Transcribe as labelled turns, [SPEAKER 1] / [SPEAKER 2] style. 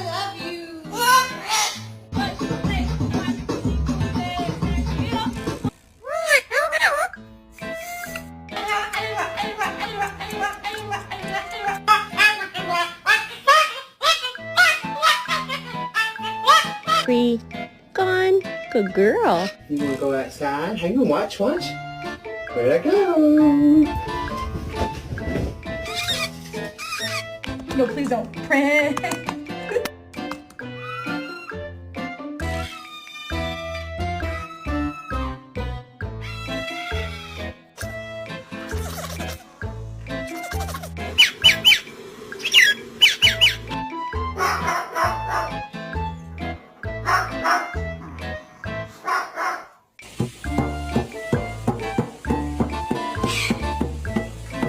[SPEAKER 1] love you.
[SPEAKER 2] Free. Gone. Good girl.
[SPEAKER 3] You want to go outside? Hang on, watch. Where'd I go?
[SPEAKER 1] No, please don't. Prince.